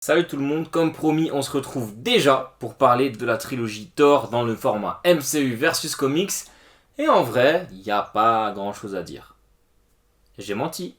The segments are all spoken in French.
Salut tout le monde, comme promis, on se retrouve déjà pour parler de la trilogie Thor dans le format MCU versus comics. Et en vrai, il n'y a pas grand chose à dire. J'ai menti.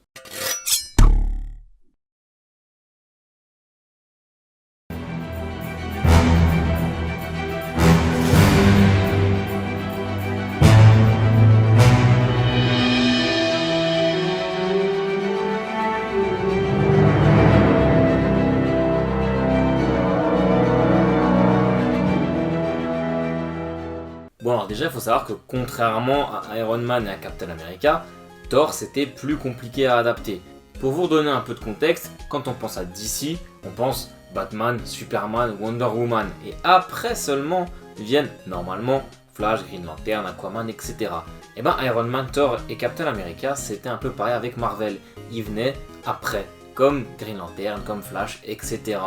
Bon alors déjà, il faut savoir que contrairement à Iron Man et à Captain America, Thor c'était plus compliqué à adapter. Pour vous redonner un peu de contexte, quand on pense à DC, on pense Batman, Superman, Wonder Woman. Et après seulement viennent normalement Flash, Green Lantern, Aquaman, etc. Et ben Iron Man, Thor et Captain America, c'était un peu pareil avec Marvel. Ils venaient après, comme Green Lantern, comme Flash, etc.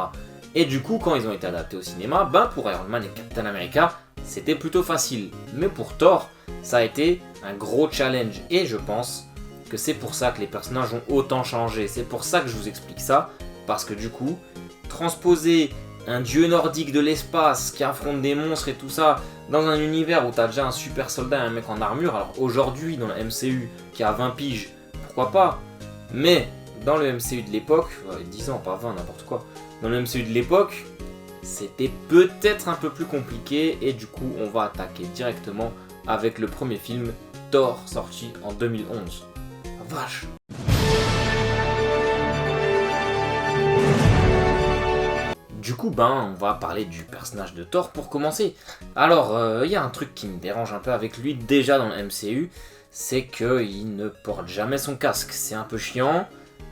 Et du coup, quand ils ont été adaptés au cinéma, ben pour Iron Man et Captain America, c'était plutôt facile. Mais pour Thor, ça a été un gros challenge. Et je pense que c'est pour ça que les personnages ont autant changé. C'est pour ça que je vous explique ça. Parce que du coup, transposer un dieu nordique de l'espace qui affronte des monstres et tout ça dans un univers où t'as déjà un super soldat et un mec en armure, alors aujourd'hui dans le MCU qui a 20 piges, pourquoi pas. Mais dans le MCU de l'époque, 10 ans, pas 20, n'importe quoi, dans le MCU de l'époque, c'était peut-être un peu plus compliqué et du coup on va attaquer directement avec le premier film, Thor, sorti en 2011. Vache. Du coup, on va parler du personnage de Thor pour commencer. Alors, il y a un truc qui me dérange un peu avec lui déjà dans le MCU, c'est qu'il ne porte jamais son casque. C'est un peu chiant.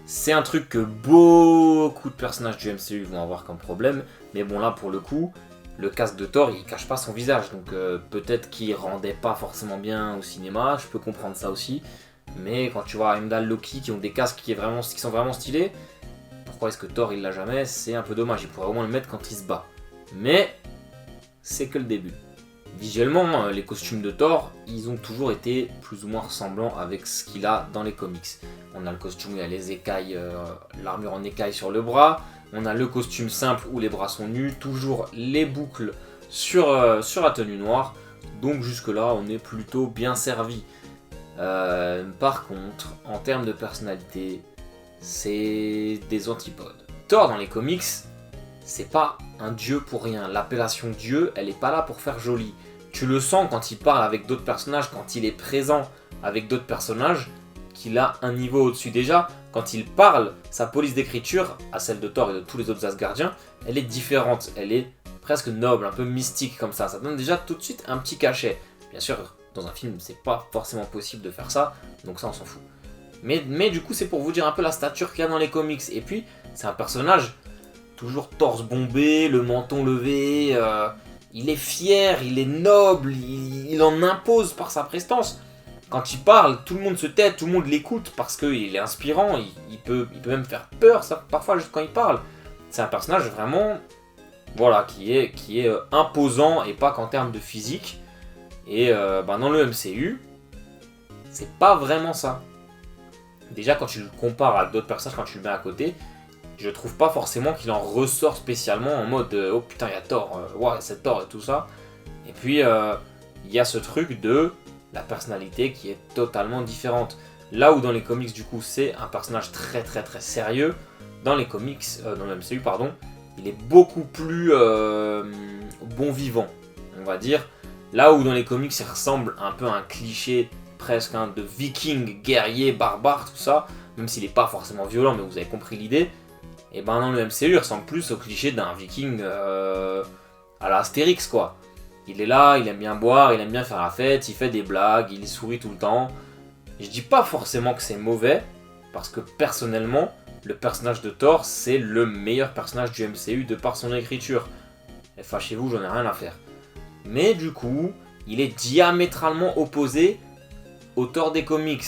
C'est un truc que beaucoup de personnages du MCU vont avoir comme problème. Mais bon, là, pour le coup, le casque de Thor, il cache pas son visage. Donc peut-être qu'il rendait pas forcément bien au cinéma. Je peux comprendre ça aussi. Mais quand tu vois Heimdall, Loki qui ont des casques qui sont vraiment stylés, pourquoi est-ce que Thor il l'a jamais? C'est un peu dommage. Il pourrait au moins le mettre quand il se bat. Mais c'est que le début. Visuellement, les costumes de Thor, ils ont toujours été plus ou moins ressemblants avec ce qu'il a dans les comics. On a le costume où il y a les écailles, l'armure en écailles sur le bras. On a le costume simple où les bras sont nus. Toujours les boucles sur la tenue noire. Donc jusque là, on est plutôt bien servi. Par contre, en termes de personnalité, c'est des antipodes. Thor dans les comics, c'est pas un dieu pour rien. L'appellation dieu, elle est pas là pour faire joli. Tu le sens quand il parle avec d'autres personnages, quand il est présent avec d'autres personnages, qu'il a un niveau au-dessus. Déjà, quand il parle, sa police d'écriture, à celle de Thor et de tous les autres Asgardiens, elle est différente. Elle est presque noble, un peu mystique comme ça. Ça donne déjà tout de suite un petit cachet. Bien sûr, dans un film, c'est pas forcément possible de faire ça, donc ça on s'en fout. Mais du coup, c'est pour vous dire un peu la stature qu'il y a dans les comics. Et puis, c'est un personnage toujours torse bombé, le menton levé, il est fier, il est noble, il en impose par sa prestance. Quand il parle, tout le monde se tait, tout le monde l'écoute parce qu'il est inspirant, il peut même faire peur ça, parfois juste quand il parle. C'est un personnage vraiment qui est imposant et pas qu'en termes de physique. Et dans le MCU, c'est pas vraiment ça. Déjà quand tu le compares à d'autres personnages, quand tu le mets à côté, je trouve pas forcément qu'il en ressort spécialement en mode oh putain il y a Thor, ouais c'est Thor et tout ça. Et puis il y a ce truc de la personnalité qui est totalement différente. Là où dans les comics du coup c'est un personnage très très très sérieux, dans les comics, dans le MCU pardon, il est beaucoup plus bon vivant, on va dire. Là où dans les comics il ressemble un peu à un cliché presque de viking, guerrier, barbare, tout ça, même s'il n'est pas forcément violent, mais vous avez compris l'idée. Et dans le MCU, il ressemble plus au cliché d'un viking à la Astérix, quoi. Il est là, il aime bien boire, il aime bien faire la fête, il fait des blagues, il sourit tout le temps. Je dis pas forcément que c'est mauvais, parce que personnellement, le personnage de Thor, c'est le meilleur personnage du MCU de par son écriture. Et fâchez-vous, j'en ai rien à faire. Mais du coup, il est diamétralement opposé au Thor des comics.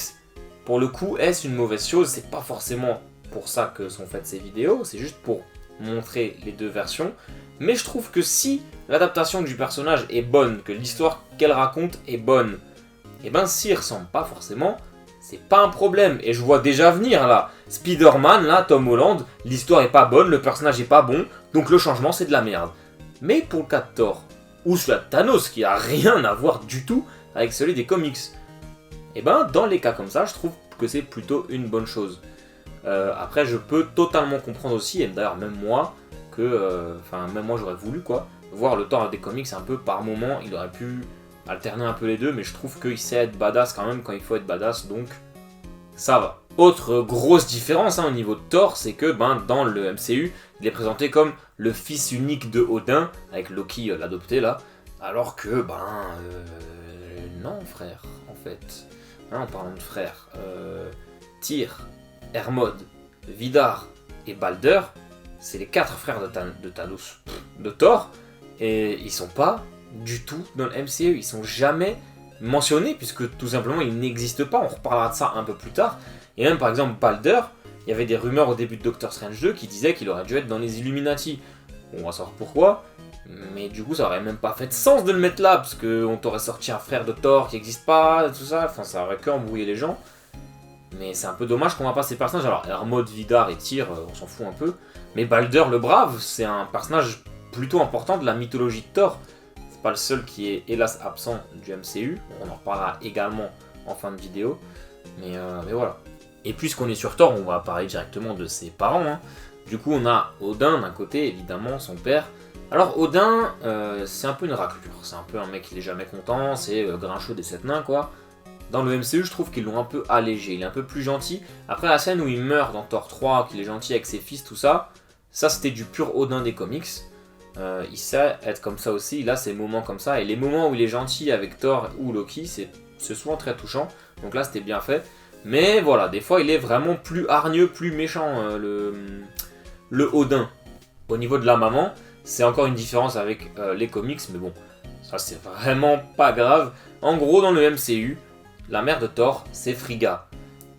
Pour le coup, est-ce une mauvaise chose? C'est pas forcément pour ça que sont faites ces vidéos, c'est juste pour montrer les deux versions. Mais je trouve que si l'adaptation du personnage est bonne, que l'histoire qu'elle raconte est bonne, et s'il ressemble pas forcément, c'est pas un problème. Et je vois déjà venir là. Spider-Man, là, Tom Holland, l'histoire est pas bonne, le personnage est pas bon, donc le changement c'est de la merde. Mais pour le cas de Thor, ou celui de Thanos, qui a rien à voir du tout avec celui des comics, et ben dans les cas comme ça, je trouve que c'est plutôt une bonne chose. Après, je peux totalement comprendre aussi, et d'ailleurs même moi, même moi j'aurais voulu voir le Thor des comics un peu par moment, il aurait pu alterner un peu les deux, mais je trouve qu'il sait être badass quand même quand il faut être badass, donc ça va. Autre grosse différence au niveau de Thor, c'est que dans le MCU, il est présenté comme le fils unique de Odin, avec Loki l'adopté là, alors que non frère, en fait. En parlant de frères, Tyr, Hermod, Vidar et Balder, c'est les 4 frères de Thanos, de Thor, et ils sont pas du tout dans le MCU, ils sont jamais mentionnés, puisque tout simplement ils n'existent pas, on reparlera de ça un peu plus tard. Et même par exemple Balder, il y avait des rumeurs au début de Doctor Strange 2 qui disaient qu'il aurait dû être dans les Illuminati. On va savoir pourquoi, mais du coup ça aurait même pas fait de sens de le mettre là, parce qu'on t'aurait sorti un frère de Thor qui n'existe pas, tout ça, enfin ça aurait que embrouillé les gens. Mais c'est un peu dommage qu'on voit pas ces personnages. Alors Hermod, Vidar et Tyr, on s'en fout un peu. Mais Balder le Brave, c'est un personnage plutôt important de la mythologie de Thor. C'est pas le seul qui est hélas absent du MCU. On en reparlera également en fin de vidéo. Mais voilà. Et puisqu'on est sur Thor, on va parler directement de ses parents. Du coup, on a Odin d'un côté, évidemment, son père. Alors Odin, c'est un peu une raclure. C'est un peu un mec qui n'est jamais content. C'est Grincheux des 7 nains, quoi. Dans le MCU, je trouve qu'ils l'ont un peu allégé, il est un peu plus gentil. Après la scène où il meurt dans Thor 3, qu'il est gentil avec ses fils, tout ça, ça c'était du pur Odin des comics. Il sait être comme ça aussi, il a ses moments comme ça, et les moments où il est gentil avec Thor ou Loki, c'est souvent très touchant, donc là c'était bien fait. Mais voilà, des fois il est vraiment plus hargneux, plus méchant, le Odin. Au niveau de la maman, c'est encore une différence avec les comics, mais bon, ça c'est vraiment pas grave. En gros, dans le MCU, la mère de Thor, c'est Frigga.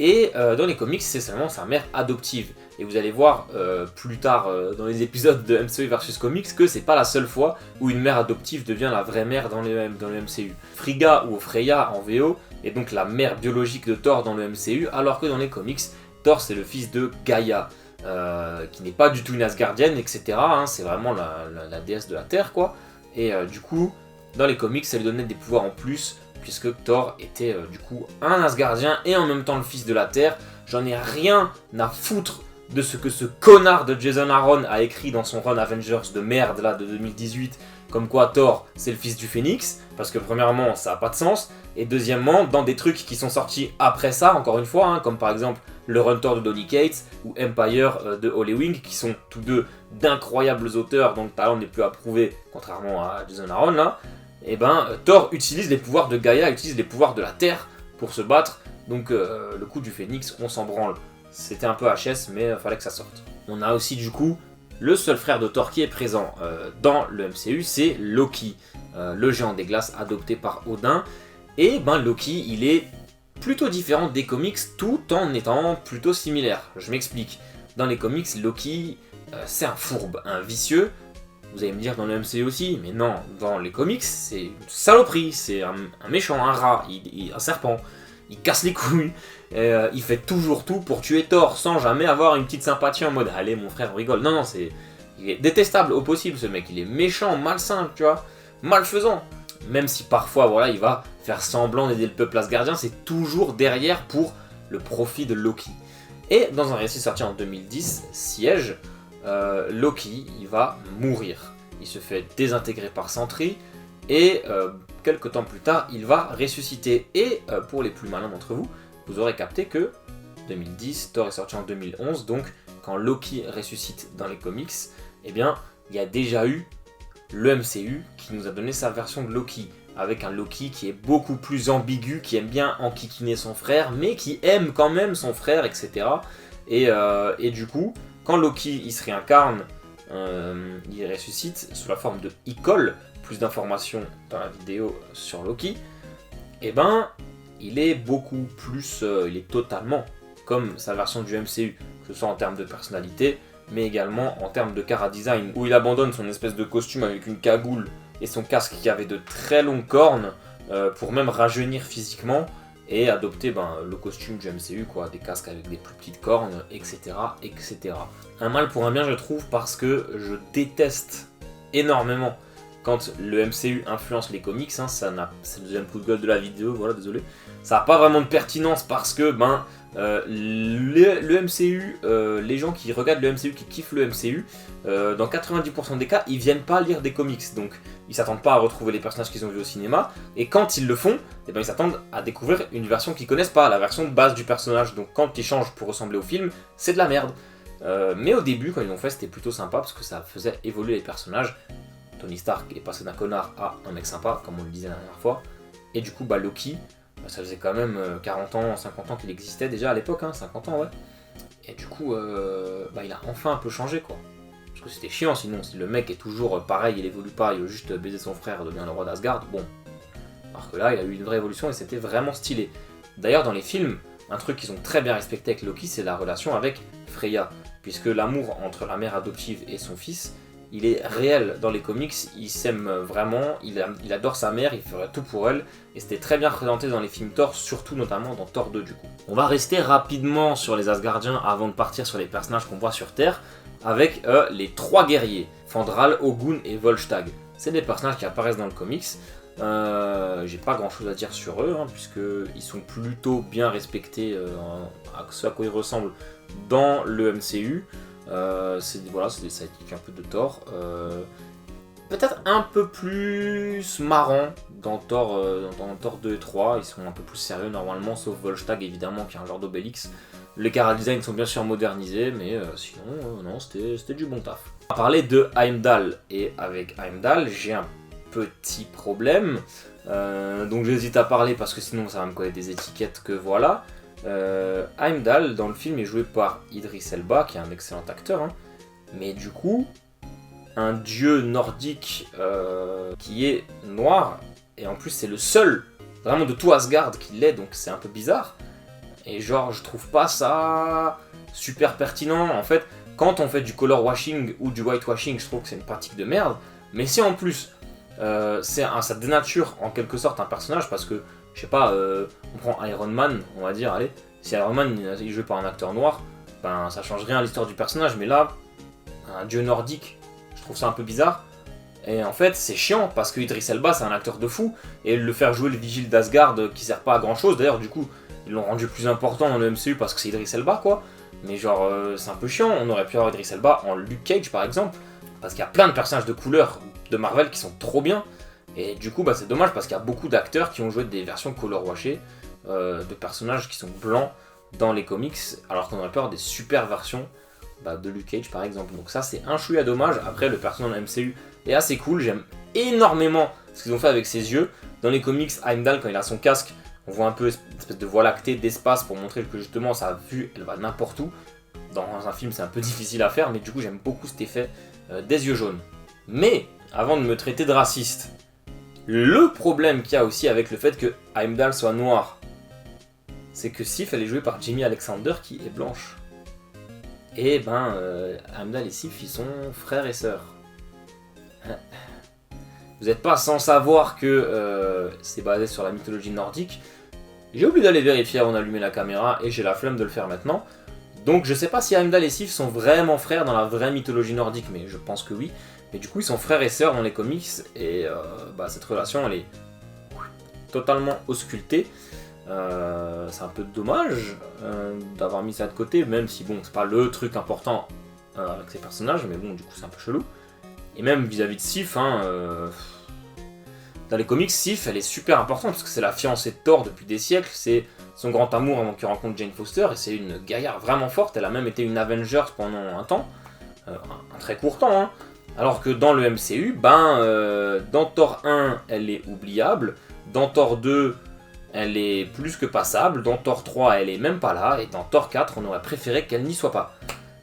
Et dans les comics, c'est seulement sa mère adoptive. Et vous allez voir plus tard dans les épisodes de MCU vs Comics que c'est pas la seule fois où une mère adoptive devient la vraie mère dans le MCU. Frigga ou Freya en VO est donc la mère biologique de Thor dans le MCU, alors que dans les comics, Thor c'est le fils de Gaïa, qui n'est pas du tout une Asgardienne, etc. C'est vraiment la déesse de la Terre, quoi. Et du coup, dans les comics, ça lui donnait des pouvoirs en plus, puisque Thor était du coup un Asgardien et en même temps le fils de la Terre. J'en ai rien à foutre de ce que ce connard de Jason Aaron a écrit dans son run Avengers de merde là de 2018, comme quoi Thor c'est le fils du Phénix, parce que premièrement ça n'a pas de sens, et deuxièmement dans des trucs qui sont sortis après ça, encore une fois, comme par exemple le run Thor de Donny Cates ou Empire de Ole Wing, qui sont tous deux d'incroyables auteurs dont le talent n'est plus approuvé, contrairement à Jason Aaron là. Et Thor utilise les pouvoirs de Gaïa, utilise les pouvoirs de la Terre pour se battre, donc le coup du Phénix, on s'en branle. C'était un peu HS, mais fallait que ça sorte. On a aussi du coup le seul frère de Thor qui est présent dans le MCU, c'est Loki, le géant des glaces adopté par Odin. Et Loki, il est plutôt différent des comics tout en étant plutôt similaire. Je m'explique. Dans les comics, Loki, c'est un fourbe, un vicieux. Vous allez me dire dans le MCU aussi, mais non, dans les comics, c'est une saloperie, c'est un méchant, un rat, un serpent, il casse les couilles, il fait toujours tout pour tuer Thor, sans jamais avoir une petite sympathie en mode « Allez mon frère, on rigole ». Non, il est détestable au possible ce mec, il est méchant, malsain, tu vois, malfaisant. Même si parfois, voilà, il va faire semblant d'aider le peuple asgardien, c'est toujours derrière pour le profit de Loki. Et dans un récit sorti en 2010, Siège, Loki, il va mourir. Il se fait désintégrer par Sentry et quelques temps plus tard, il va ressusciter. Et pour les plus malins d'entre vous, vous aurez capté que 2010, Thor est sorti en 2011, donc quand Loki ressuscite dans les comics, eh bien, il y a déjà eu le MCU qui nous a donné sa version de Loki, avec un Loki qui est beaucoup plus ambigu, qui aime bien enquiquiner son frère, mais qui aime quand même son frère, etc. Et du coup, quand Loki il se réincarne, il ressuscite sous la forme de Icol, plus d'informations dans la vidéo sur Loki, et il est beaucoup plus, il est totalement comme sa version du MCU, que ce soit en termes de personnalité, mais également en termes de chara design, où il abandonne son espèce de costume avec une cagoule et son casque qui avait de très longues cornes, pour même rajeunir physiquement, et adopter le costume du MCU, quoi, des casques avec des plus petites cornes, etc., etc. Un mal pour un bien, je trouve, parce que je déteste énormément quand le MCU influence les comics, hein, c'est le deuxième coup de gueule de la vidéo, voilà, désolé. Ça n'a pas vraiment de pertinence parce que le MCU, les gens qui regardent le MCU, qui kiffent le MCU, dans 90% des cas, ils viennent pas lire des comics, donc ils s'attendent pas à retrouver les personnages qu'ils ont vus au cinéma, et quand ils le font, ils s'attendent à découvrir une version qu'ils connaissent pas, la version de base du personnage, donc quand ils changent pour ressembler au film, c'est de la merde. Mais au début, quand ils l'ont fait, c'était plutôt sympa parce que ça faisait évoluer les personnages. Tony Stark est passé d'un connard à un mec sympa, comme on le disait la dernière fois. Et du coup, Loki, ça faisait quand même 40 ans, 50 ans qu'il existait déjà à l'époque, hein, 50 ans, ouais. Et du coup, il a enfin un peu changé, quoi. Parce que c'était chiant sinon, si le mec est toujours pareil, il évolue pas, il veut juste baiser son frère, devient le roi d'Asgard, bon. Alors que là, il a eu une vraie évolution et c'était vraiment stylé. D'ailleurs, dans les films, un truc qu'ils ont très bien respecté avec Loki, c'est la relation avec Freya. Puisque l'amour entre la mère adoptive et son fils, il est réel dans les comics, il s'aime vraiment, il adore sa mère, il ferait tout pour elle, et c'était très bien représenté dans les films Thor, surtout notamment dans Thor 2 du coup. On va rester rapidement sur les Asgardiens avant de partir sur les personnages qu'on voit sur Terre, avec les trois guerriers, Fandral, Ogun et Volstagg. C'est des personnages qui apparaissent dans le comics, j'ai pas grand chose à dire sur eux, hein, puisqu'ils sont plutôt bien respectés à ce à quoi ils ressemblent dans le MCU. C'est des sidekicks un peu de Thor. Peut-être un peu plus marrant dans Thor 2 et 3. Ils sont un peu plus sérieux normalement, sauf Volstagg évidemment qui est un genre d'Obélix. Les chara-designs sont bien sûr modernisés, mais sinon, non, c'était du bon taf. On va parler de Heimdall. Et avec Heimdall, j'ai un petit problème. Donc j'hésite à parler parce que sinon ça va me coller des étiquettes que voilà. Heimdall dans le film est joué par Idris Elba qui est un excellent acteur, hein. Mais du coup un dieu nordique qui est noir, et en plus c'est le seul vraiment de tout Asgard qui l'est, donc c'est un peu bizarre, et genre je trouve pas ça super pertinent. En fait, quand on fait du color washing ou du white washing, je trouve que c'est une pratique de merde, mais si en plus ça dénature en quelque sorte un personnage, parce que je sais pas, on prend Iron Man, on va dire, allez, si Iron Man est joué par un acteur noir, ça change rien à l'histoire du personnage, mais là, un dieu nordique, je trouve ça un peu bizarre. Et en fait, c'est chiant, parce que Idris Elba, c'est un acteur de fou, et le faire jouer le vigile d'Asgard qui sert pas à grand chose, d'ailleurs, du coup, ils l'ont rendu plus important dans le MCU parce que c'est Idris Elba, quoi. Mais genre, c'est un peu chiant, on aurait pu avoir Idris Elba en Luke Cage, par exemple, parce qu'il y a plein de personnages de couleur de Marvel qui sont trop bien. Et du coup, c'est dommage parce qu'il y a beaucoup d'acteurs qui ont joué des versions color washées de personnages qui sont blancs dans les comics, alors qu'on aurait pu avoir des super versions de Luke Cage par exemple. Donc ça, c'est un chouïa dommage. Après, le personnage dans le MCU est assez cool, j'aime énormément ce qu'ils ont fait avec ses yeux. Dans les comics, Heimdall, quand il a son casque, on voit un peu une espèce de voie lactée d'espace pour montrer que justement sa vue, elle va n'importe où. Dans un film, c'est un peu difficile à faire, mais du coup, j'aime beaucoup cet effet des yeux jaunes. Mais, avant de me traiter de raciste, le problème qu'il y a aussi avec le fait que Heimdall soit noir, c'est que Sif, elle est jouée par Jimmy Alexander qui est blanche. Et Heimdall et Sif, ils sont frères et sœurs. Vous n'êtes pas sans savoir que c'est basé sur la mythologie nordique. J'ai oublié d'aller vérifier avant d'allumer la caméra et j'ai la flemme de le faire maintenant. Donc je sais pas si Heimdall et Sif sont vraiment frères dans la vraie mythologie nordique, mais je pense que oui. Et du coup, ils sont frères et sœurs dans les comics, et cette relation, elle est totalement auscultée. C'est un peu dommage d'avoir mis ça de côté, même si bon, c'est pas le truc important avec ces personnages, mais bon, du coup, c'est un peu chelou. Et même vis-à-vis de Sif, dans les comics, Sif, elle est super importante parce que c'est la fiancée de Thor depuis des siècles, c'est son grand amour avant qu'il rencontre Jane Foster, et c'est une guerrière vraiment forte. Elle a même été une Avengers pendant un temps, un très court temps, hein. Alors que dans le MCU, dans Thor 1, elle est oubliable, dans Thor 2, elle est plus que passable, dans Thor 3, elle est même pas là, et dans Thor 4, on aurait préféré qu'elle n'y soit pas.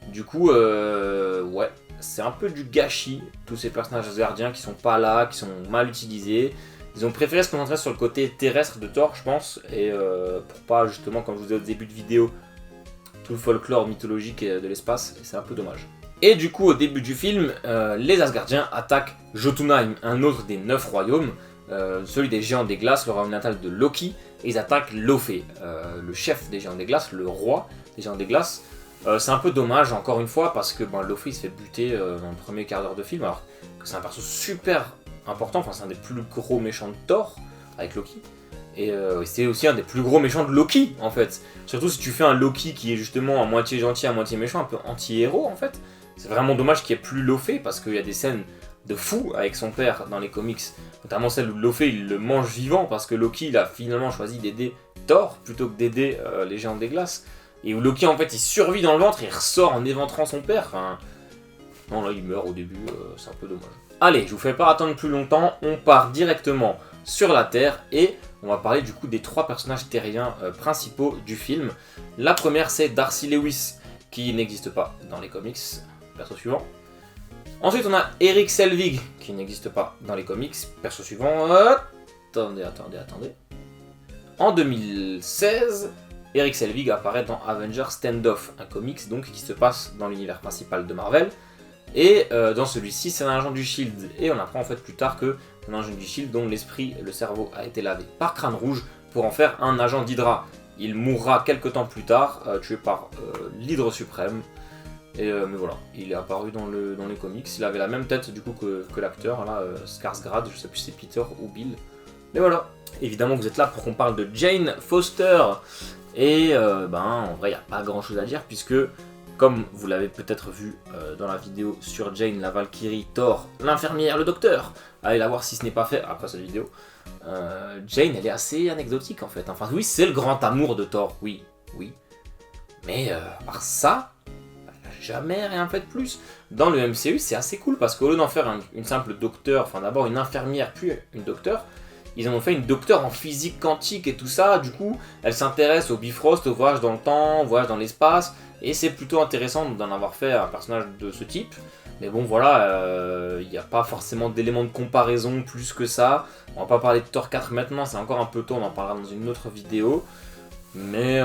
Du coup, ouais, c'est un peu du gâchis, tous ces personnages asgardiens qui sont pas là, qui sont mal utilisés. Ils ont préféré se concentrer sur le côté terrestre de Thor, je pense, et pour pas, justement, comme je vous ai dit au début de vidéo, tout le folklore mythologique de l'espace, et c'est un peu dommage. Et du coup, au début du film, les Asgardiens attaquent Jotunheim, un autre des 9 royaumes, celui des géants des glaces, le royaume natal de Loki, et ils attaquent Lofé, le chef des géants des glaces, le roi des géants des glaces. C'est un peu dommage encore une fois parce que Lofé il se fait buter dans le premier quart d'heure de film, alors que c'est un perso super important, enfin c'est un des plus gros méchants de Thor avec Loki. Et c'est aussi un des plus gros méchants de Loki en fait. Surtout si tu fais un Loki qui est justement à moitié gentil, à moitié méchant, un peu anti-héros en fait. C'est vraiment dommage qu'il n'y ait plus Lofé parce qu'il y a des scènes de fou avec son père dans les comics. Notamment celle où Lofé il le mange vivant parce que Loki il a finalement choisi d'aider Thor plutôt que d'aider les géants des glaces. Et où Loki en fait il survit dans le ventre et il ressort en éventrant son père. Enfin, non là il meurt au début, c'est un peu dommage. Allez, je vous fais pas attendre plus longtemps, on part directement sur la Terre et on va parler du coup des 3 personnages terriens principaux du film. La première c'est Darcy Lewis qui n'existe pas dans les comics, perso suivant. Ensuite on a Erik Selvig qui n'existe pas dans les comics, perso suivant. Attendez. En 2016, Erik Selvig apparaît dans Avengers Standoff, un comics donc qui se passe dans l'univers principal de Marvel. Et dans celui-ci, c'est un agent du Shield. Et on apprend en fait plus tard que c'est un agent du Shield dont l'esprit et le cerveau a été lavé par Crâne Rouge pour en faire un agent d'Hydra. Il mourra quelques temps plus tard, tué par l'Hydre suprême. Et mais voilà, il est apparu dans les comics. Il avait la même tête du coup que l'acteur, là, Skarsgård, je sais plus si c'est Peter ou Bill. Mais voilà, évidemment vous êtes là pour qu'on parle de Jane Foster. Et en vrai, il n'y a pas grand chose à dire puisque, comme vous l'avez peut-être vu dans la vidéo sur Jane, la Valkyrie, Thor, l'infirmière, le docteur, allez la voir si ce n'est pas fait après cette vidéo. Jane, elle est assez anecdotique en fait. Enfin oui, c'est le grand amour de Thor, oui. Mais par ça, elle n'a jamais rien fait de plus. Dans le MCU, c'est assez cool parce qu'au lieu d'en faire une simple docteur, enfin d'abord une infirmière puis une docteur, ils en ont fait une docteure en physique quantique et tout ça. Du coup, elle s'intéresse au Bifrost, au voyage dans le temps, au voyage dans l'espace. Et c'est plutôt intéressant d'en avoir fait un personnage de ce type. Mais bon, voilà, il n'y a pas forcément d'éléments de comparaison plus que ça. On va pas parler de Thor 4 maintenant, c'est encore un peu tôt, on en parlera dans une autre vidéo. Mais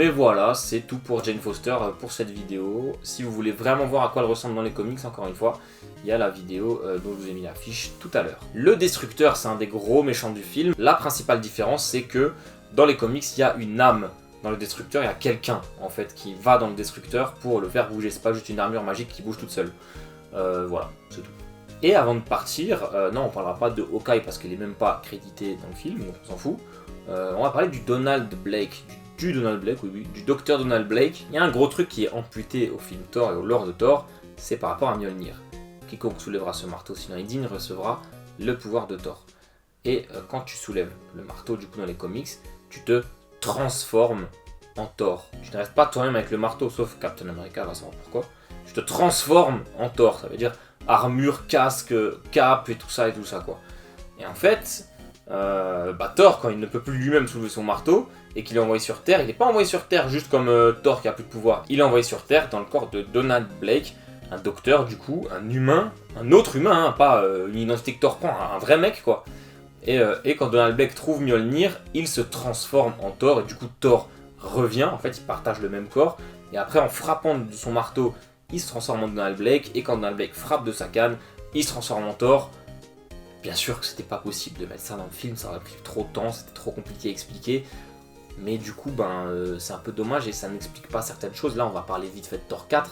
voilà, c'est tout pour Jane Foster pour cette vidéo. Si vous voulez vraiment voir à quoi elle ressemble dans les comics, encore une fois, il y a la vidéo dont je vous ai mis l'affiche tout à l'heure. Le Destructeur, c'est un des gros méchants du film. La principale différence, c'est que dans les comics, il y a une âme. Dans le Destructeur, il y a quelqu'un en fait qui va dans le Destructeur pour le faire bouger. C'est pas juste une armure magique qui bouge toute seule. Voilà, c'est tout. Et avant de partir, non, on parlera pas de Hawkeye parce qu'il est même pas crédité dans le film, donc on s'en fout. On va parler du Donald Blake, du Donald Blake, oui, du docteur Donald Blake. Il y a un gros truc qui est amputé au film Thor et au lore de Thor, c'est par rapport à Mjolnir. Quiconque soulèvera ce marteau, sinon il digne, recevra le pouvoir de Thor. Et quand tu soulèves le marteau, du coup dans les comics, tu te transformes en Thor. Tu ne restes pas toi-même avec le marteau, sauf Captain America va savoir pourquoi. Tu te transformes en Thor, ça veut dire armure, casque, cape et tout ça quoi. Et en fait, Thor, quand il ne peut plus lui-même soulever son marteau et qu'il est envoyé sur Terre, il n'est pas envoyé sur Terre juste comme Thor qui a plus de pouvoir. Il est envoyé sur Terre dans le corps de Donald Blake, un docteur du coup, un humain, un autre humain, hein, pas une identité que Thor prend, un vrai mec quoi. Et quand Donald Blake trouve Mjolnir, il se transforme en Thor et du coup Thor revient, en fait ils partagent le même corps et après en frappant de son marteau, il se transforme en Donald Blake et quand Donald Blake frappe de sa canne, il se transforme en Thor. Bien sûr que c'était pas possible de mettre ça dans le film, ça aurait pris trop de temps, c'était trop compliqué à expliquer. Mais du coup, c'est un peu dommage et ça n'explique pas certaines choses. Là, on va parler vite fait de Thor 4,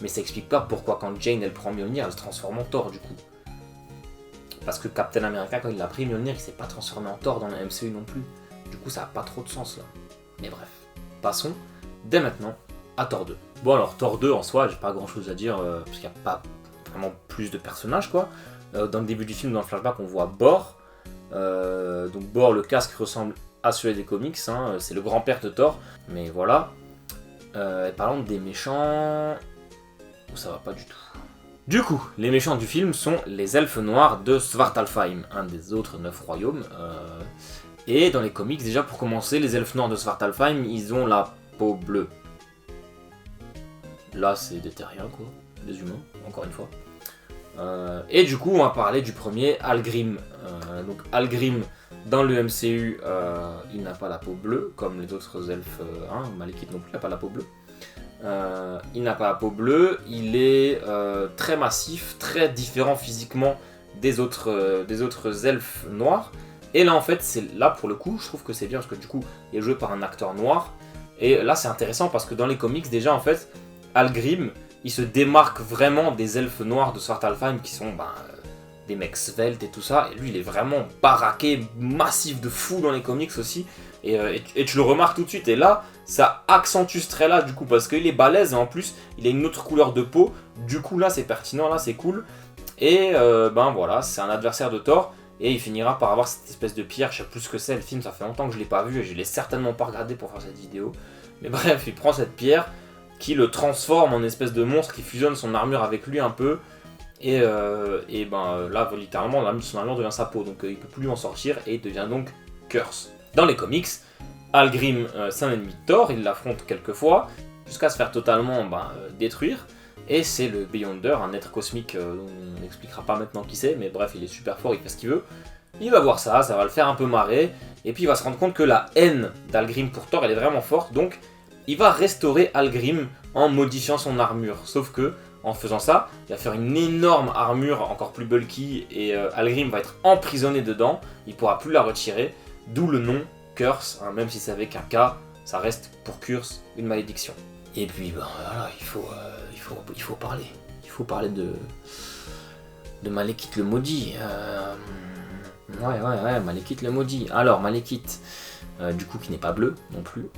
mais ça explique pas pourquoi quand Jane elle prend Mjolnir, elle se transforme en Thor du coup. Parce que Captain America, quand il a pris Mjolnir, il s'est pas transformé en Thor dans le MCU non plus. Du coup, ça a pas trop de sens là. Mais bref, passons dès maintenant à Thor 2. Bon alors, Thor 2 en soi, j'ai pas grand chose à dire parce qu'il n'y a pas vraiment plus de personnages quoi. Dans le début du film, dans le flashback, on voit Bor. Donc Bor, le casque ressemble à celui des comics, hein, c'est le grand-père de Thor. Mais voilà. Parlons des méchants. Ça va pas du tout. Du coup, les méchants du film sont les elfes noirs de Svartalfheim, un des autres 9 royaumes. Et dans les comics, déjà pour commencer, les elfes noirs de Svartalfheim, ils ont la peau bleue. Là, c'est des terriens, quoi. Des humains, encore une fois. Et du coup, on va parler du premier, Algrim. Donc Algrim, dans le MCU, il n'a pas la peau bleue, comme les autres elfes. Malekith non plus n'a pas la peau bleue. Il n'a pas la peau bleue, il est très massif, très différent physiquement des autres elfes noirs. Et là en fait, c'est là pour le coup, je trouve que c'est bien parce que du coup, il est joué par un acteur noir. Et là c'est intéressant parce que dans les comics déjà en fait, Algrim, il se démarque vraiment des elfes noirs de Svartalfheim qui sont des mecs sveltes et tout ça. Et lui il est vraiment baraqué, massif de fou dans les comics aussi. Et tu le remarques tout de suite. Et là, ça accentue ce trait là du coup parce qu'il est balèze et en plus il a une autre couleur de peau. Du coup là c'est pertinent, là c'est cool. Et voilà, c'est un adversaire de Thor. Et il finira par avoir cette espèce de pierre, je sais plus ce que c'est, le film ça fait longtemps que je l'ai pas vu et je l'ai certainement pas regardé pour faire cette vidéo. Mais bref, il prend cette pierre qui le transforme en espèce de monstre qui fusionne son armure avec lui un peu. Et là, littéralement, son armure devient sa peau, donc il peut plus en sortir et il devient donc Curse. Dans les comics, Algrim, c'est un ennemi de Thor, il l'affronte quelques fois, jusqu'à se faire totalement détruire. Et c'est le Beyonder, un être cosmique dont on n'expliquera pas maintenant qui c'est, mais bref, il est super fort, il fait ce qu'il veut. Il va voir ça, ça va le faire un peu marrer, et puis il va se rendre compte que la haine d'Algrim pour Thor, elle est vraiment forte, donc il va restaurer Algrim en modifiant son armure. Sauf que, en faisant ça, il va faire une énorme armure encore plus bulky, et Algrim va être emprisonné dedans, il ne pourra plus la retirer, d'où le nom Curse, même si c'est avec un K, ça reste pour Curse une malédiction. Et puis voilà, il faut parler. Il faut parler de Malekith le maudit. Ouais, Malekith le maudit. Alors, Malekith, du coup, qui n'est pas bleu non plus,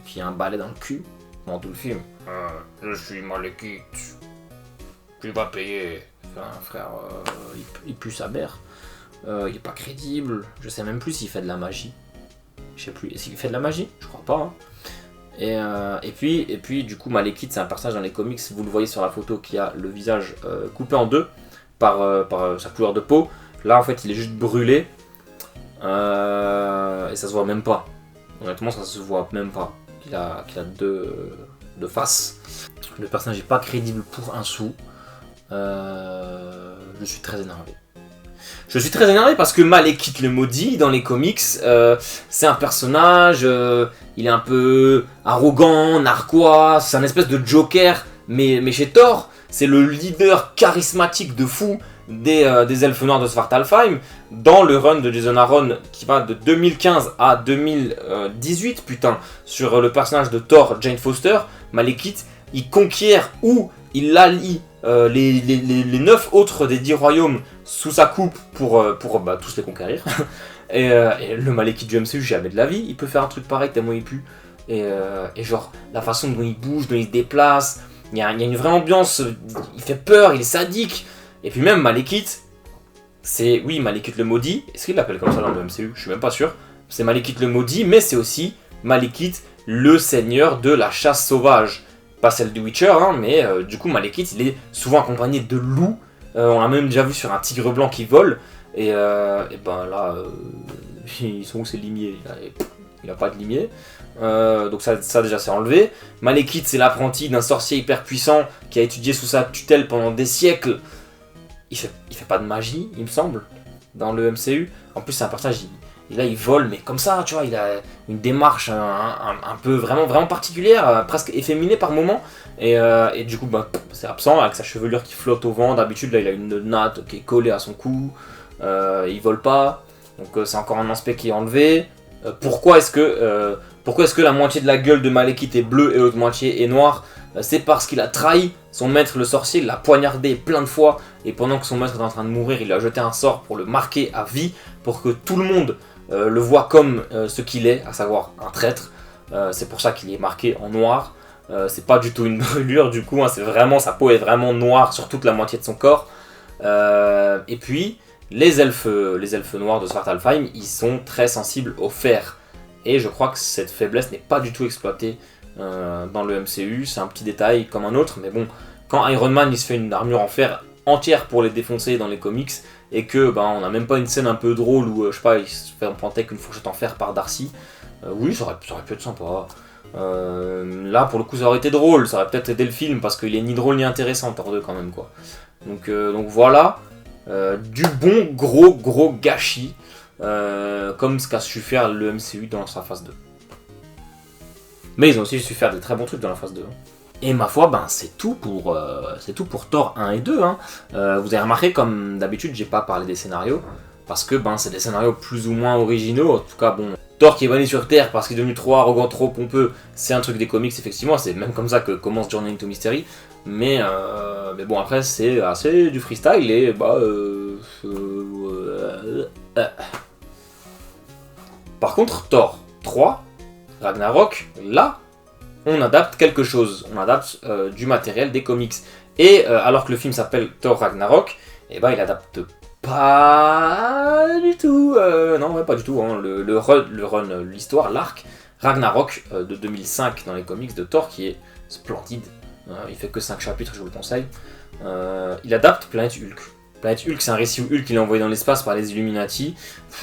qui a un balai dans le cul, dans tout le film. Je suis Malekith. Tu vas payer. Enfin, frère, il pue sa mère. Il est pas crédible. Je sais même plus s'il fait de la magie. Je sais plus. Est-ce qu'il fait de la magie? Je crois pas. Hein. Et puis, du coup, Malekith, c'est un personnage dans les comics, vous le voyez sur la photo, qui a le visage coupé en deux par sa couleur de peau. Là, en fait, il est juste brûlé. Et ça se voit même pas. Honnêtement, ça se voit même pas. Qu'il a deux faces. Le personnage n'est pas crédible pour un sou. Je suis très énervé. Je suis très énervé parce que Malekith le maudit dans les comics, c'est un personnage, il est un peu arrogant, narquois, c'est un espèce de Joker, mais chez Thor, c'est le leader charismatique de fou des elfes noirs de Svartalfheim. Dans le run de Jason Aaron qui va de 2015 à 2018, sur le personnage de Thor, Jane Foster, Malekith, il conquiert ou il allie les 9 autres des 10 royaumes sous sa coupe pour tous les conquérir. et le Malekith du MCU, jamais de la vie, il peut faire un truc pareil tellement il pue. Et genre, la façon dont il bouge, dont il se déplace, il y a une vraie ambiance, il fait peur, il est sadique. Et puis même Malekith, c'est, oui, Malekith le maudit, est-ce qu'il l'appelle comme ça dans le MCU? Je suis même pas sûr. C'est Malekith le maudit, mais c'est aussi Malekith le seigneur de la chasse sauvage. Pas celle du Witcher, mais du coup Malekith il est souvent accompagné de loups. On l'a même déjà vu sur un tigre blanc qui vole. Et là, ils sont où ces limiers? Il a pas de limier. Donc ça déjà c'est enlevé. Malekith c'est l'apprenti d'un sorcier hyper puissant qui a étudié sous sa tutelle pendant des siècles. Il fait pas de magie, il me semble, dans le MCU. En plus c'est un personnage, il vole, mais comme ça, tu vois, il a une démarche un peu vraiment particulière, presque efféminée par moments. Et du coup, c'est absent, avec sa chevelure qui flotte au vent. D'habitude, là, il a une natte qui est collée à son cou. Il vole pas, donc c'est encore un aspect qui est enlevé. Pourquoi est-ce que la moitié de la gueule de Malekith est bleue et l'autre moitié est noire? C'est parce qu'il a trahi son maître le sorcier, il l'a poignardé plein de fois. Et pendant que son maître est en train de mourir, il a jeté un sort pour le marquer à vie, pour que tout le monde le voit comme ce qu'il est, à savoir un traître. C'est pour ça qu'il est marqué en noir. C'est pas du tout une brûlure du coup, c'est vraiment, sa peau est vraiment noire sur toute la moitié de son corps. Et puis les elfes noirs de Svartalfheim, ils sont très sensibles au fer. Et je crois que cette faiblesse n'est pas du tout exploitée dans le MCU. C'est un petit détail comme un autre, mais bon, quand Iron Man il se fait une armure en fer entière pour les défoncer dans les comics, et que on n'a même pas une scène un peu drôle où je sais pas, il se fait emprunter avec une fourchette en fer par Darcy. Oui, ça aurait pu être sympa. Là pour le coup ça aurait été drôle, ça aurait peut-être aidé le film parce qu'il est ni drôle ni intéressant Thor 2 quand même quoi. Donc voilà, du bon gros gâchis, comme ce qu'a su faire le MCU dans sa phase 2. Mais ils ont aussi su faire des très bons trucs dans la phase 2. Et ma foi, ben, c'est tout pour Thor 1 et 2. Hein. Vous avez remarqué, comme d'habitude, j'ai pas parlé des scénarios, parce que ben, c'est des scénarios plus ou moins originaux. En tout cas, bon, Thor qui est banni sur Terre parce qu'il est devenu trop arrogant, trop pompeux, c'est un truc des comics, effectivement, c'est même comme ça que commence Journey into Mystery. Mais bon, après, c'est assez du freestyle et bah. Par contre, Thor 3, Ragnarok, là, on adapte quelque chose, on adapte du matériel des comics. Et alors que le film s'appelle Thor Ragnarok, et ben il adapte pas du tout, non ouais, pas du tout, hein, l'histoire, l'arc Ragnarok de 2005 dans les comics de Thor qui est splendide. Il fait que 5 chapitres, je vous le conseille. Il adapte Planète Hulk. Planète Hulk, c'est un récit où Hulk il est envoyé dans l'espace par les Illuminati.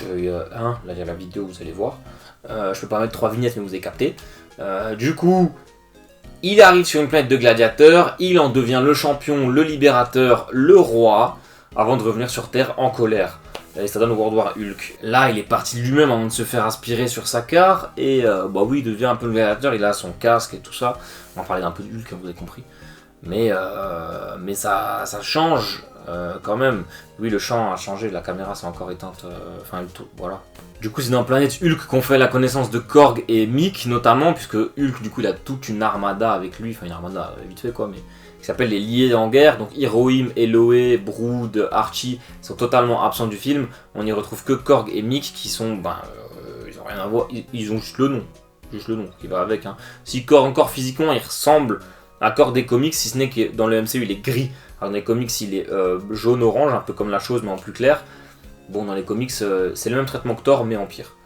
Là il y a la vidéo, vous allez voir. Je peux pas mettre 3 vignettes, mais vous avez capté. Du coup, il arrive sur une planète de gladiateurs, il en devient le champion, le libérateur, le roi, avant de revenir sur Terre en colère. Et ça donne World War Hulk. Là, il est parti lui-même avant de se faire aspirer sur sa car, et bah oui, il devient un peu le gladiateur, il a son casque et tout ça. On va parler d'un peu de Hulk, vous avez compris. Mais ça change quand même. Oui, le champ a changé, la caméra s'est encore éteinte, voilà. Du coup, c'est dans Planète Hulk qu'on fait la connaissance de Korg et Mick, notamment, puisque Hulk, du coup, il a toute une armada avec lui, enfin une armada vite fait quoi, mais qui s'appelle les Liés en guerre. Donc Hiroim, Eloé, Brood, Archie sont totalement absents du film. On n'y retrouve que Korg et Mick qui sont, ils ont rien à voir, ils ont juste le nom qui va avec. Hein. Si Korg encore physiquement, il ressemble à Korg des comics, si ce n'est que dans le MCU, il est gris. Alors dans les comics, il est jaune-orange, un peu comme la chose, mais en plus clair. Bon, dans les comics, c'est le même traitement que Thor, mais en pire.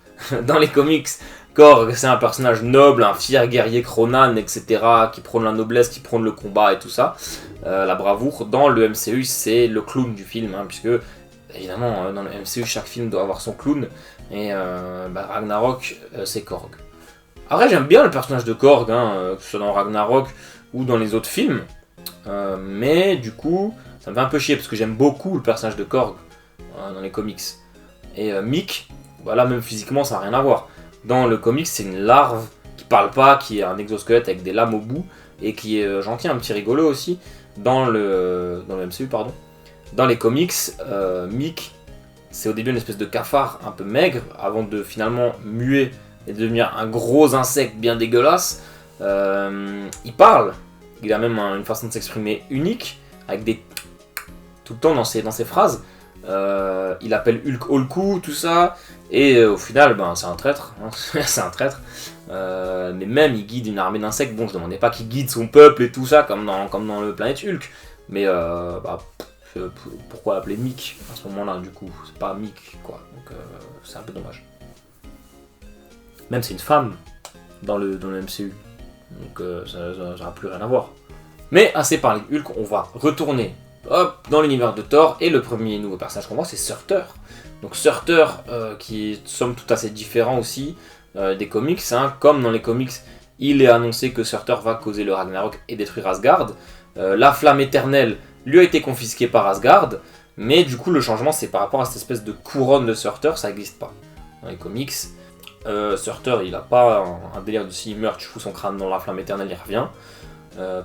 Dans les comics, Korg, c'est un personnage noble, un fier guerrier Kronan, etc., qui prône la noblesse, qui prône le combat et tout ça, la bravoure. Dans le MCU, c'est le clown du film, hein, puisque, évidemment, dans le MCU, chaque film doit avoir son clown, et Ragnarok, c'est Korg. Après, j'aime bien le personnage de Korg, hein, que ce soit dans Ragnarok ou dans les autres films, mais du coup, ça me fait un peu chier, parce que j'aime beaucoup le personnage de Korg dans les comics. Et Mick, voilà, même physiquement, ça n'a rien à voir. Dans le comics, c'est une larve qui parle pas, qui est un exosquelette avec des lames au bout, et qui est gentil, un petit rigolo aussi, dans le MCU, pardon. Dans les comics, Mick, c'est au début une espèce de cafard un peu maigre, avant de finalement muer et devenir un gros insecte bien dégueulasse. Il parle, il a même une façon de s'exprimer unique, avec des tout le temps dans ses phrases. Il appelle Hulk Holku, tout ça, et au final, c'est un traître, hein. C'est un traître. Mais même, il guide une armée d'insectes. Bon, je demandais pas qu'il guide son peuple et tout ça, comme dans le Planète Hulk. Mais pourquoi l'appeler Mick à ce moment-là, du coup? C'est pas Mick, quoi. Donc c'est un peu dommage. Même c'est une femme dans le MCU. Donc ça n'a plus rien à voir. Mais assez parlé de Hulk, on va retourner dans l'univers de Thor, et le premier nouveau personnage qu'on voit, c'est Surtur. Donc Surtur, qui est somme toute assez différent aussi des comics, hein. Comme dans les comics, il est annoncé que Surtur va causer le Ragnarok et détruire Asgard. La flamme éternelle lui a été confisquée par Asgard, mais du coup le changement c'est par rapport à cette espèce de couronne de Surtur, ça n'existe pas dans les comics. Surtur, il a pas un délire de s'il meurt, tu fous son crâne dans la flamme éternelle, il revient.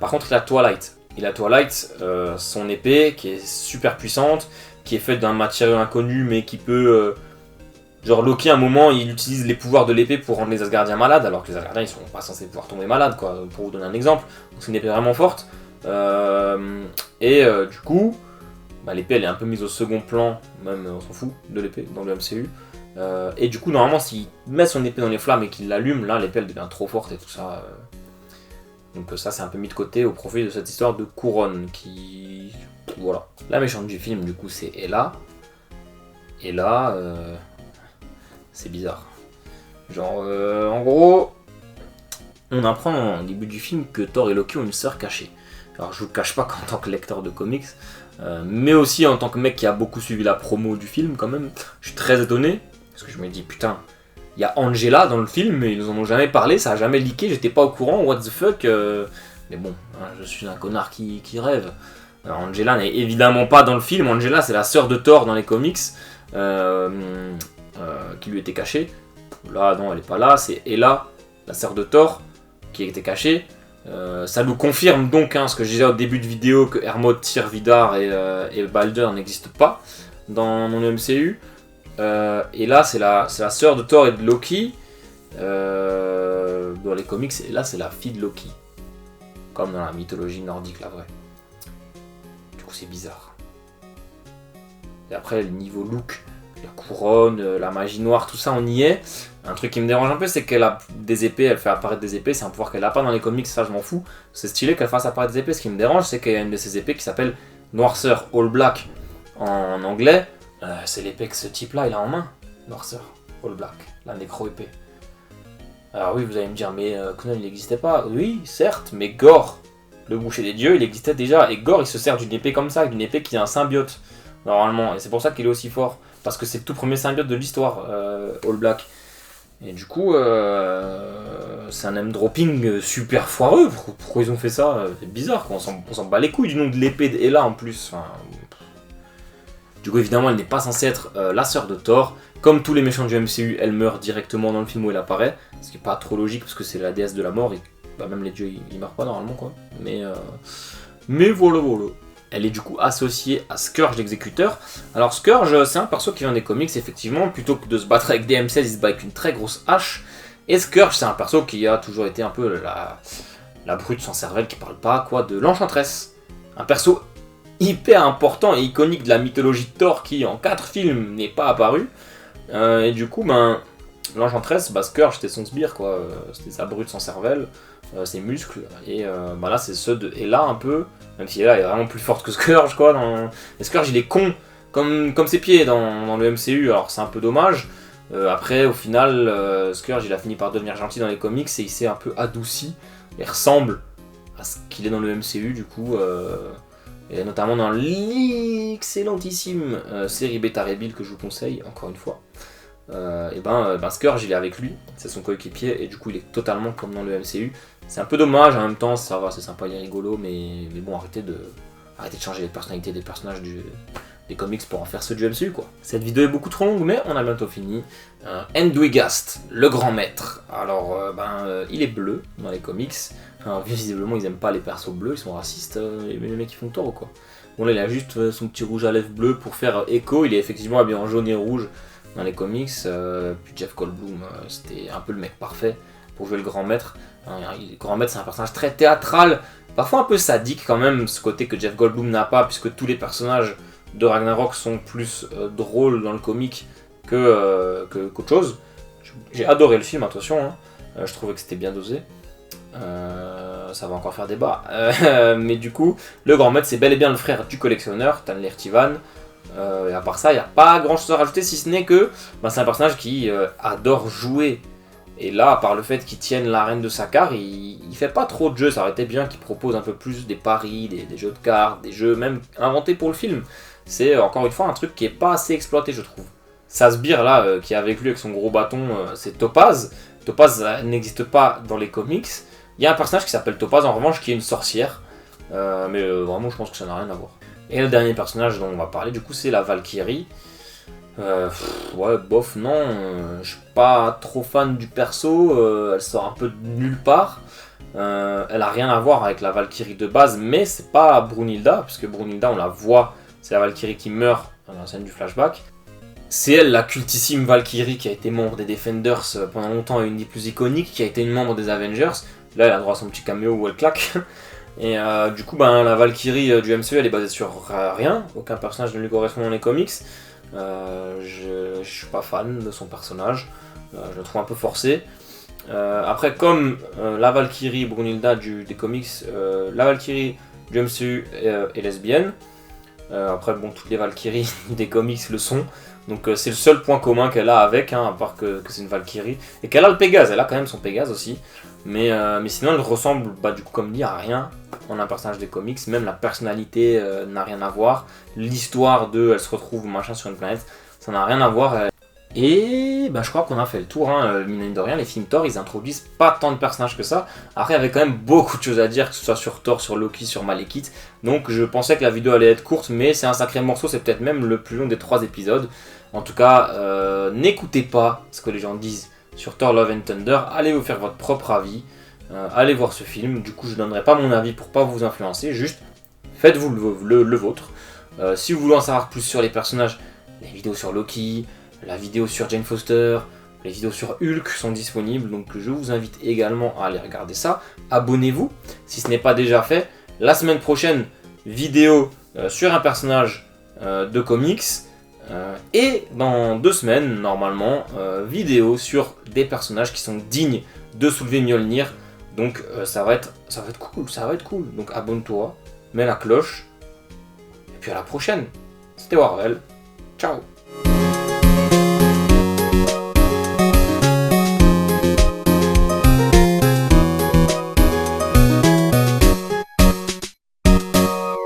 Par contre, il a Twilight. Il a Twilight, son épée, qui est super puissante, qui est faite d'un matériau inconnu, mais qui peut... genre Loki, à un moment, il utilise les pouvoirs de l'épée pour rendre les Asgardiens malades, alors que les Asgardiens, ils sont pas censés pouvoir tomber malades, quoi, pour vous donner un exemple. Donc c'est une épée vraiment forte. Du coup, l'épée, elle est un peu mise au second plan, même on s'en fout de l'épée, dans le MCU. Et du coup, normalement, s'il met son épée dans les flammes et qu'il l'allume, là, l'épée, elle devient trop forte et tout ça... Donc ça c'est un peu mis de côté au profit de cette histoire de couronne qui... Voilà. La méchante du film du coup c'est Hela. Hela, c'est bizarre. Genre en gros, on apprend au début du film que Thor et Loki ont une sœur cachée. Alors je vous le cache pas qu'en tant que lecteur de comics, mais aussi en tant que mec qui a beaucoup suivi la promo du film quand même, je suis très étonné, parce que je me dis putain... Il y a Angela dans le film, mais ils nous en ont jamais parlé, ça a jamais leaké, j'étais pas au courant, what the fuck. Mais bon, hein, je suis un connard qui rêve. Alors, Angela n'est évidemment pas dans le film, Angela c'est la sœur de Thor dans les comics, qui lui était cachée. Là non, elle est pas là, c'est Hela, la sœur de Thor, qui était cachée. Ça nous confirme donc ce que je disais au début de vidéo, que Hermod, Tyr, Vidar et Balder n'existent pas dans le MCU. Et là c'est la sœur de Thor et de Loki. Dans les comics, et là c'est la fille de Loki. Comme dans la mythologie nordique, la vraie. Du coup c'est bizarre. Et après le niveau look, la couronne, la magie noire, tout ça on y est. Un truc qui me dérange un peu, c'est qu'elle a des épées, elle fait apparaître des épées, c'est un pouvoir qu'elle n'a pas dans les comics, ça je m'en fous. C'est stylé qu'elle fasse apparaître des épées, ce qui me dérange c'est qu'il y a une de ces épées qui s'appelle Noirceur, All Black en anglais. C'est l'épée que ce type là il a en main, Noirceur, All Black, la nécro-épée. Alors oui, vous allez me dire, mais Conan il n'existait pas. Oui, certes, mais Gore, le boucher des dieux, il existait déjà. Et Gore il se sert d'une épée comme ça, d'une épée qui est un symbiote, normalement. Et c'est pour ça qu'il est aussi fort, parce que c'est le tout premier symbiote de l'histoire, All Black. Et du coup, c'est un name dropping super foireux. Pourquoi ils ont fait ça? C'est bizarre, quoi. On s'en bat les couilles du nom de l'épée d'Ella en plus. Enfin, du coup, évidemment, elle n'est pas censée être la sœur de Thor. Comme tous les méchants du MCU, elle meurt directement dans le film où elle apparaît. Ce qui n'est pas trop logique parce que c'est la déesse de la mort et même les dieux ils meurent pas normalement, quoi. Mais voilà. Elle est du coup associée à Scourge l'exécuteur. Alors Scourge, c'est un perso qui vient des comics, effectivement. Plutôt que de se battre avec des M16, il se bat avec une très grosse hache. Et Scourge, c'est un perso qui a toujours été un peu la brute sans cervelle qui parle pas, quoi, de l'Enchantress. Un perso hyper important et iconique de la mythologie de Thor qui, en 4 films, n'est pas apparu. Et du coup, l'Enchantress, Scourge, c'était son sbire, quoi. C'était sa brute sans cervelle, ses muscles. Et là, c'est ceux de Ella un peu. Même si Ella est vraiment plus forte que Scourge, quoi. Et Scourge, il est con, comme ses pieds dans le MCU. Alors, c'est un peu dommage. Après, au final, Scourge, il a fini par devenir gentil dans les comics et il s'est un peu adouci. Il ressemble à ce qu'il est dans le MCU, du coup. Et notamment dans l'excellentissime série Beta Ray Bill que je vous conseille, encore une fois. Scourge il est avec lui, c'est son coéquipier et du coup il est totalement comme dans le MCU. C'est un peu dommage, en même temps ça va, c'est sympa, il est rigolo, mais bon, arrêtez de changer les personnalités des personnages des comics pour en faire ceux du MCU, quoi. Cette vidéo est beaucoup trop longue, mais on a bientôt fini. Endwigast, le grand maître. Alors il est bleu dans les comics. Enfin, visiblement ils aiment pas les persos bleus, ils sont racistes, les mecs qui font tort ou quoi. Bon là il a juste son petit rouge à lèvres bleu pour faire écho, il est effectivement habillé en jaune et rouge dans les comics. Puis Jeff Goldblum, c'était un peu le mec parfait pour jouer le grand maître. Le grand maître c'est un personnage très théâtral, parfois un peu sadique quand même, ce côté que Jeff Goldblum n'a pas, puisque tous les personnages de Ragnarok sont plus drôles dans le comic qu'autre chose. J'ai adoré le film, attention, je trouvais que c'était bien dosé. Ça va encore faire débat. Mais du coup, le grand maître c'est bel et bien le frère du collectionneur, Tanler Tivan. Et à part ça, il n'y a pas grand chose à rajouter, si ce n'est que c'est un personnage qui adore jouer. Et là, par le fait qu'il tienne l'arène de Sakaar, il fait pas trop de jeux. Ça aurait été bien qu'il propose un peu plus des paris, des jeux de cartes, des jeux même inventés pour le film. C'est encore une fois un truc qui est pas assez exploité, je trouve. Sa sbire là, qui est avec lui avec son gros bâton, c'est Topaz. Topaz n'existe pas dans les comics. Il y a un personnage qui s'appelle Topaz en revanche qui est une sorcière. Mais vraiment, je pense que ça n'a rien à voir. Et le dernier personnage dont on va parler, du coup, c'est la Valkyrie. Ouais, bof, non, je suis pas trop fan du perso, elle sort un peu de nulle part. Elle a rien à voir avec la Valkyrie de base, mais c'est pas Brunhilda, puisque Brunhilda, on la voit, c'est la Valkyrie qui meurt dans la scène du flashback. C'est elle, la cultissime Valkyrie, qui a été membre des Defenders pendant longtemps et une des plus iconiques, qui a été une membre des Avengers. Là, elle a droit à son petit caméo où elle claque. Et du coup, la Valkyrie du MCU, elle est basée sur rien. Aucun personnage ne lui correspond dans les comics. Je suis pas fan de son personnage. Je le trouve un peu forcé. Après, comme la Valkyrie Brunhilda des comics, la Valkyrie du MCU est lesbienne. Après, bon, toutes les Valkyries des comics le sont. Donc c'est le seul point commun qu'elle a avec, à part que c'est une Valkyrie. Et qu'elle a le Pégase, elle a quand même son Pégase aussi. Mais sinon elle ressemble, du coup comme dit, à rien en un personnage des comics. Même la personnalité n'a rien à voir. L'histoire elle se retrouve machin sur une planète, ça n'a rien à voir. Et je crois qu'on a fait le tour, mine de rien, les films Thor, ils introduisent pas tant de personnages que ça. Après, il y avait quand même beaucoup de choses à dire, que ce soit sur Thor, sur Loki, sur Malekith. Donc je pensais que la vidéo allait être courte, mais c'est un sacré morceau, c'est peut-être même le plus long des 3 épisodes. En tout cas, n'écoutez pas ce que les gens disent sur Thor Love and Thunder, allez vous faire votre propre avis. allez voir ce film. Du coup, je donnerai pas mon avis pour pas vous influencer, juste faites-vous le vôtre. Si vous voulez en savoir plus sur les personnages, les vidéos sur Loki, la vidéo sur Jane Foster, les vidéos sur Hulk sont disponibles, donc je vous invite également à aller regarder ça. Abonnez-vous si ce n'est pas déjà fait. La semaine prochaine, vidéo sur un personnage de comics. Et dans 2 semaines, normalement, vidéo sur des personnages qui sont dignes de soulever Mjolnir. Donc ça va être cool. Donc abonne-toi, mets la cloche. Et puis à la prochaine. C'était Warvel. Ciao.